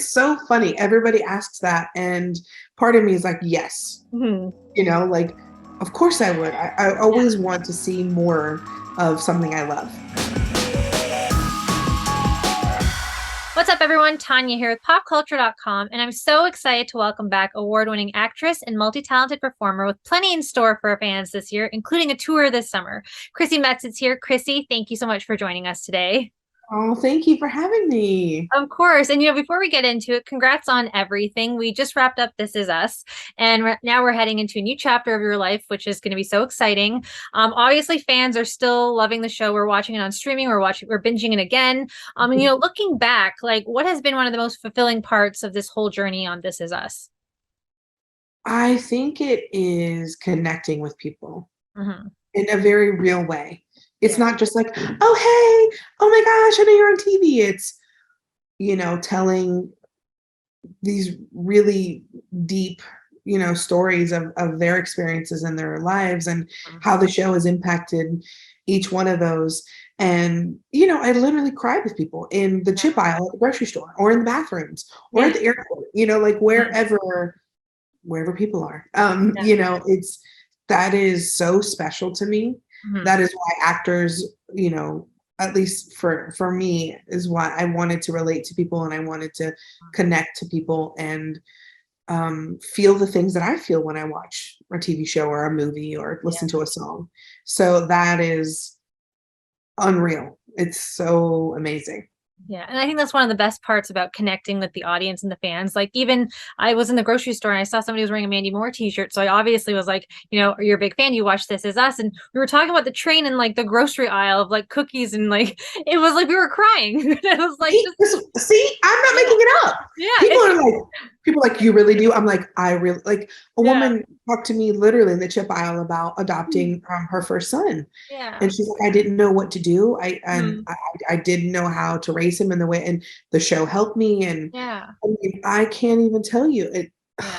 It's so funny. Everybody asks that, and part of me is like, yes, Mhm. like, of course I would. I always want to see more of something I love. What's up, everyone? Tanya here with PopCulture.com, and I'm so excited to welcome back award-winning actress and multi-talented performer with plenty in store for our fans this year, including a tour this summer. Chrissy Metz is here. Chrissy, thank you so much for joining us today. Oh, thank you for having me. Of course. And, before we get into it, congrats on everything. We just wrapped up This Is Us, and now we're heading into a new chapter of your life, which is going to be so exciting. Obviously, fans are still loving the show. We're watching it on streaming. We're binging it again. And, looking back, like, what has been one of the most fulfilling parts of this whole journey on This Is Us? I think it is connecting with people Hmm. in a very real way. It's Yeah. not just like, oh, hey, oh my gosh, I know you're on TV. It's, telling these really deep, stories of their experiences in their lives and how the show has impacted each one of those. And, I literally cried with people in the chip aisle at the grocery store or in the bathrooms or Yeah. at the airport, like wherever people are. That is so special to me. Mhm. That is why actors, at least for me, is why I wanted to relate to people and I wanted to connect to people and feel the things that I feel when I watch a TV show or a movie or listen to a song. So that is unreal. It's so amazing. Yeah. And I think that's one of the best parts about connecting with the audience and the fans. Like, even I was in the grocery store and I saw somebody was wearing a Mandy Moore t-shirt. So I obviously was like, you're a big fan. You watch This Is Us. And we were talking about the train and like the grocery aisle of like cookies. And like, it was like we were crying. It was like, See, I'm not making it up. Yeah. People are like, you really do? I'm like, I really, like, a Yeah. woman talked to me literally in the chip aisle about adopting her first son. Yeah. And she's like, I didn't know what to do. Mhm. I didn't know how to raise him in the way, and the show helped me. And Yeah. I mean, I can't even tell you it. Yeah.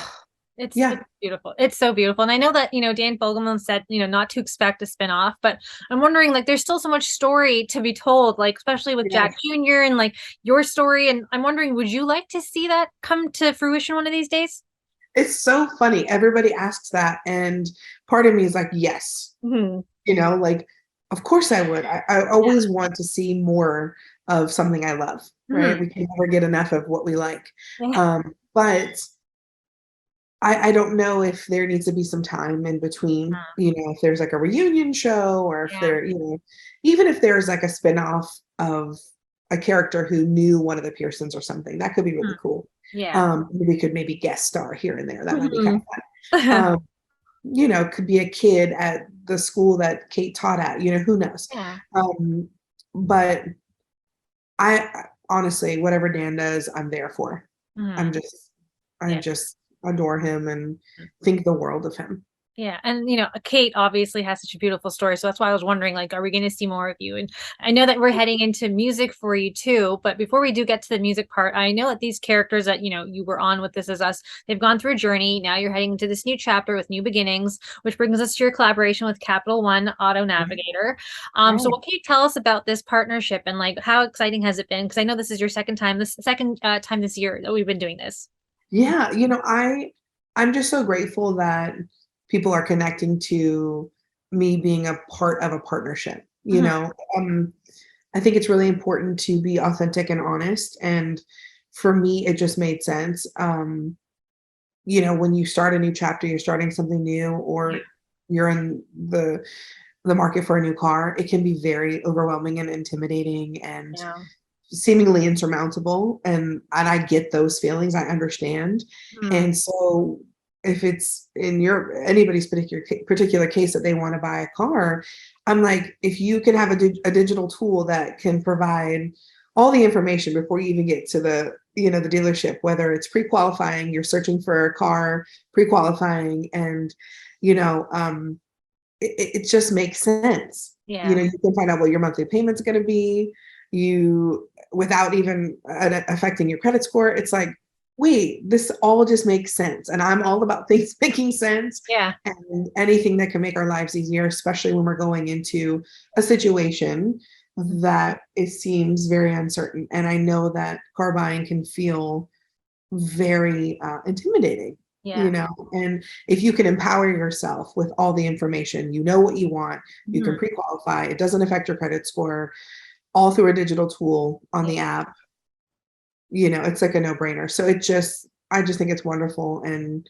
It's Yeah, beautiful. It's so beautiful. And I know that, Dan Fogelman said, not to expect a spinoff, but I'm wondering, like, there's still so much story to be told, like, especially with yeah. Jack Jr. and like your story. And I'm wondering, would you like to see that come to fruition one of these days? It's so funny. Everybody asks that, and part of me is like, yes. Hmm. Like, of course I would. I always want to see more of something I love, right? Hmm. We can never get enough of what we like. Yeah. But I don't know if there needs to be some time in between, if there's like a reunion show or if Yeah. there, even if there's like a spinoff of a character who knew one of the Pearsons or something, that could be really cool. Yeah. We could maybe guest star here and there. That might be kind Mhm. of fun. Could be a kid at the school that Kate taught at, who knows? Yeah. But I honestly, whatever Dan does, I'm there for. I'm Mhm. just, I Yeah. just adore him and think the world of him. Yeah. And, Kate obviously has such a beautiful story. So that's why I was wondering, like, are we going to see more of you? And I know that we're heading into music for you too. But before we do get to the music part, I know that these characters that, you were on with This Is Us, they've gone through a journey. Now you're heading into this new chapter with new beginnings, which brings us to your collaboration with Capital One Auto Navigator. So what can you tell us about this partnership and like how exciting has it been? Because I know this is your second time this year that we've been doing this. Yeah, I'm just so grateful that people are connecting to me being a part of a partnership. Mhm. I think it's really important to be authentic and honest. And for me, it just made sense. When you start a new chapter, you're starting something new, Yeah. or you're in the market for a new car, it can be very overwhelming and intimidating and Yeah. seemingly insurmountable. And I get those feelings. I understand. Mhm. And so if it's in anybody's particular case that they want to buy a car, I'm like, if you can have a digital tool that can provide all the information before you even get to the dealership, whether it's pre-qualifying, you're searching for a car, pre-qualifying, and you know um it just makes sense. Yeah. You can find out what your monthly payment's going to be, you without even affecting your credit score. It's like, wait, this all just makes sense. And I'm all about things making sense, Yeah. and anything that can make our lives easier, especially when we're going into a situation that it seems very uncertain. And I know that car buying can feel very intimidating, Yeah. and if you can empower yourself with all the information, you know what you want, you can Mhm. pre-qualify, it doesn't affect your credit score, all through a digital tool on Yeah. the app, it's like a no-brainer. So I just think it's wonderful and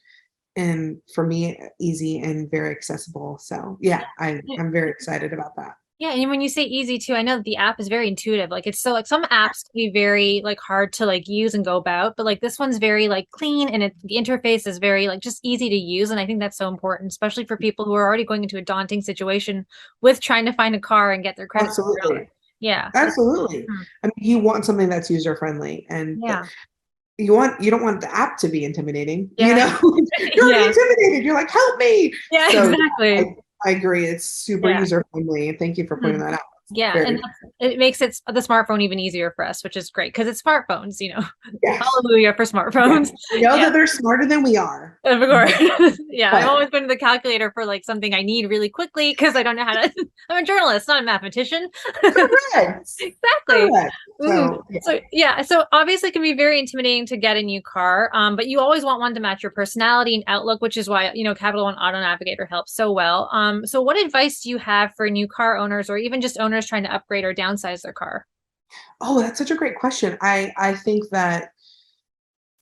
for me, easy and very accessible. So yeah, Yeah. I'm very excited about that. Yeah, and when you say easy too, I know that the app is very intuitive. Like it's so like some apps can be very like hard to like use and go about, but like this one's very like clean and the interface is very like just easy to use. And I think that's so important, especially for people who are already going into a daunting situation with trying to find a car and get their credit score up. Absolutely. Yeah. Absolutely. Mhm. I mean, you want something that's user friendly and Yeah. you don't want the app to be intimidating, Yeah. You're already Yeah. intimidated. You're like, "Help me." Yeah, So, yeah, exactly. I agree. It's super Yeah. user friendly, and thank you for pointing Mhm. that out. Yeah, and Very it makes the smartphone even easier for us, which is great because it's smartphones. yes. Hallelujah for Yes. smartphones. We know Yeah. that they're smarter than we are, Of course. Yeah, I'm but always going to the calculator for, like, something I need really quickly because I don't know how to I'm a journalist, not a mathematician. correct. Exactly. Correct. Mhm. So, yeah. So, yeah, so obviously it can be very intimidating to get a new car, but you always want one to match your personality and outlook, which is why, Capital One Auto Navigator helps so well. So what advice do you have for new car owners or even just owners trying to upgrade or downsize their car? Oh, that's such a great question. I think that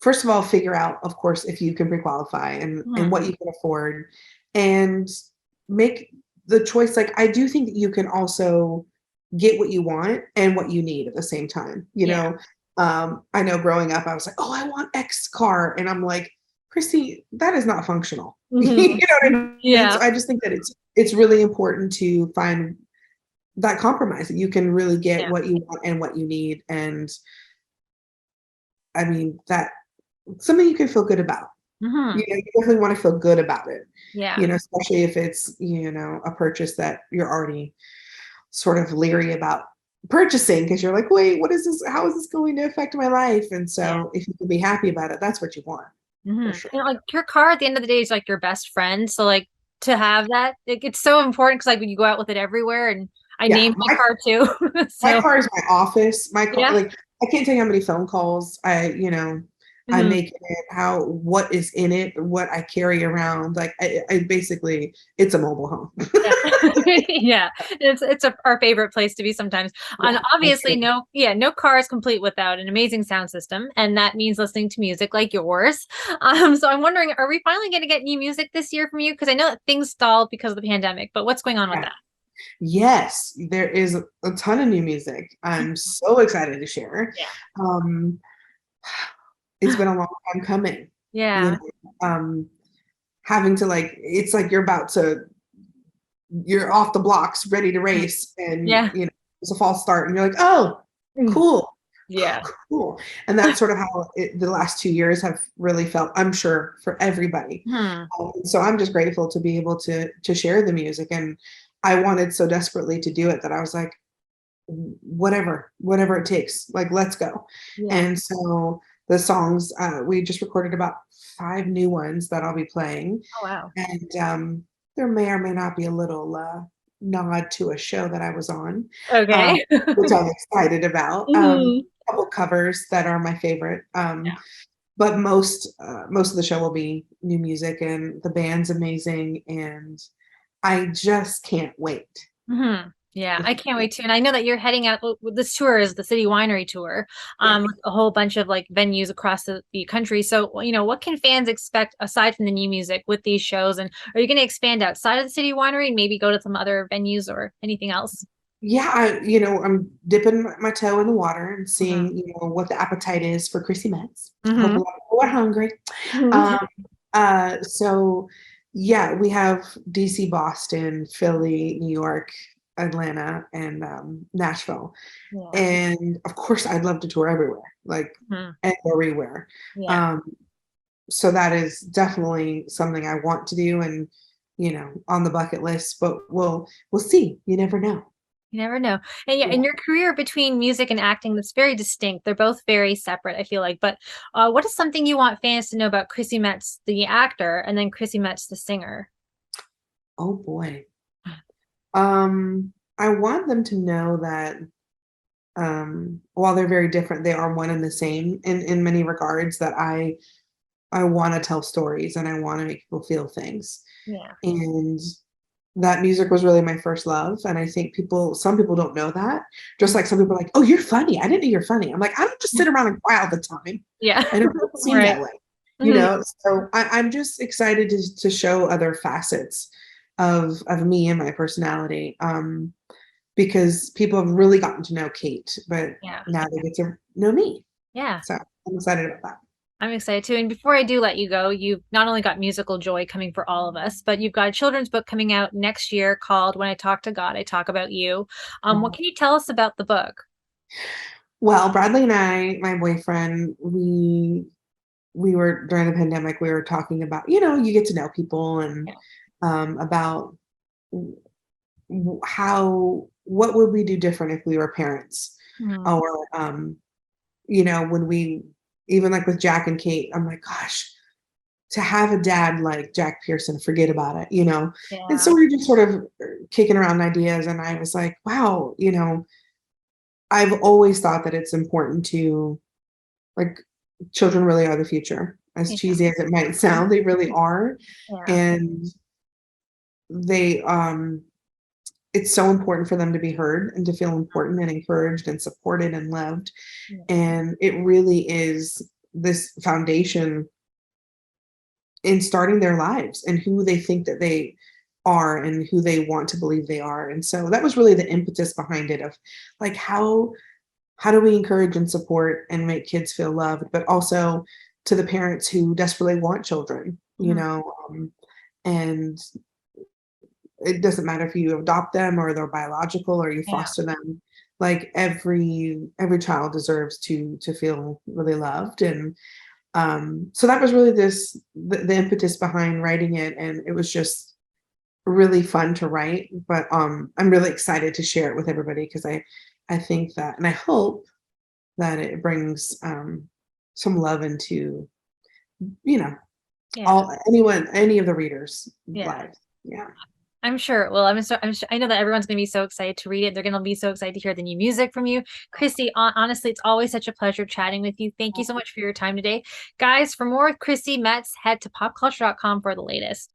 first of all, figure out, of course, if you can pre-qualify and Mhm. what you can afford, and make the choice. Like I do think that you can also get what you want and what you need at the same time. Yeah. I know growing up, I was like, "Oh, I want X car," and I'm like, "Chrissy, that is not functional." You Mhm. know what I mean? Yeah. So I just think that it's really important to find that compromise that you can really get Yeah. what you want and what you need, and I mean that something you can feel good about. Mhm. You definitely wanna feel good about it, Yeah. especially if it's, a purchase that you're already sort of leery about purchasing because 'cause you're like, "Wait, what is this? How is this going to affect my life?" And Yeah. so if you can be happy about it, that's what you want, for Mhm. sure. And, like, your car at the end of the day is, like, your best friend, so, like, to have that, it's so important because like, when you go out with it everywhere, and I Yeah, named my car too. my So car is my office. My car yeah. like, I can't tell you how many phone calls I Mhm. make in it, what is in it, what I carry around, like, I basically it's a mobile home. Yeah. Yeah. It's our favorite place to be sometimes. And Yeah, obviously, absolutely. no car is complete without an amazing sound system, and that means listening to music like yours. So I'm wondering, are we finally gonna get new music this year from you? Because I know that things stalled because of the pandemic, but what's going on with Yeah. that? Yes, there is a ton of new music. I'm so excited to share. Yeah. Um, it's been a long time coming, you Yeah. having to like it's like you're off the blocks, ready to Mhm. race, and Yeah. it's a false start, and you're like, "Oh, Mm. cool, Yeah. cool." And that's sort of how the last 2 years have really felt, I'm sure, for everybody. Hmm. So I'm just grateful to be able to share the music, and I wanted so desperately to do it that I was like, whatever it takes, like let's go. Yeah. And so the songs, we just recorded about 5 new ones that I'll be playing, Oh, wow. and there may or may not be a little nod to a show that I was on, um, Okay. which I'm excited about. Mhm. A couple covers that are my favorite, but most of the show will be new music, and the band's amazing, and I just can't wait. Mhm. Yeah, I can't wait to, and I know that you're heading out with this tour is the City Winery tour, Yeah. with a whole bunch of, like, venues across the country, so, what can fans expect aside from the new music with these shows, and are you gonna expand outside of the City Winery and maybe go to some other venues or anything else? Yeah, I'm dipping my toe in the water and Mhm. seeing, what the appetite is for Chrissy Metz. I hope a Mhm. lot of people are hungry. Um, Mhm. so yeah, we have DC, Boston, Philly, New York, Atlanta, and Nashville. Yeah. And of course, I'd love to tour everywhere, like Mhm. everywhere. Yeah. Um, so that is definitely something I want to do, and on the bucket list. But we'll see. You never know. You never know. And yeah, Yeah. in your career between music and acting, that's very distinct. They're both very separate, I feel like. But what is something you want fans to know about Chrissy Metz, the actor, and then Chrissy Metz, the singer? Oh boy. I want them to know that while they're very different, they are one and the same in many regards, that I want to tell stories and I want to make people feel things. Yeah. And that music was really my first love. And I think some people don't know that. Just like some people are like, oh, you're funny. I didn't know you're funny. I'm like, I don't just sit around and cry all the time. Yeah. I don't seem Right. that way, Mhm. So I'm just excited to show other facets of me and my personality. Because people have really gotten to know Kate, but Yeah. now they get to know me. Yeah. So I'm excited about that. I'm excited too. And before I do let you go, you've not only got musical joy coming for all of us, but you've got a children's book coming out next year called When I Talk to God, I Talk About You. What Yeah. can you tell us about the book? Well, Bradley and I, my boyfriend, we were during the pandemic, we were talking about, you get to know people and Yeah. about what would we do different if we were parents? Mhm. Or when we even like with Jack and Kate, I'm like, gosh, to have a dad like Jack Pearson, forget about it. And Yeah. so we were just sort of kicking around ideas, and I was like, wow, I've always thought that it's important to, like, children really are the future. As Yeah. cheesy as it might sound, they really are. Yeah. And they it's so important for them to be heard and to feel important and encouraged and supported and loved. Yeah. And it really is this foundation in starting their lives and who they think that they are and who they want to believe they are. And so that was really the impetus behind it, of like, how do we encourage and support and make kids feel loved, but also to the parents who desperately want children, Mhm. and it doesn't matter if you adopt them or they're biological or you Yeah. foster them. Like every child deserves to feel really loved. And so that was really the impetus behind writing it, and it was just really fun to write. But I'm really excited to share it with everybody, because I think that, and I hope that it brings some love into, you know Yeah. any of the readers' Yeah. lives. Yeah. I'm sure. Well, I know that everyone's going to be so excited to read it. They're going to be so excited to hear the new music from you. Chrissy, honestly, it's always such a pleasure chatting with you. Thank you so much for your time today. Guys, for more with Chrissy Metz, head to popculture.com for the latest.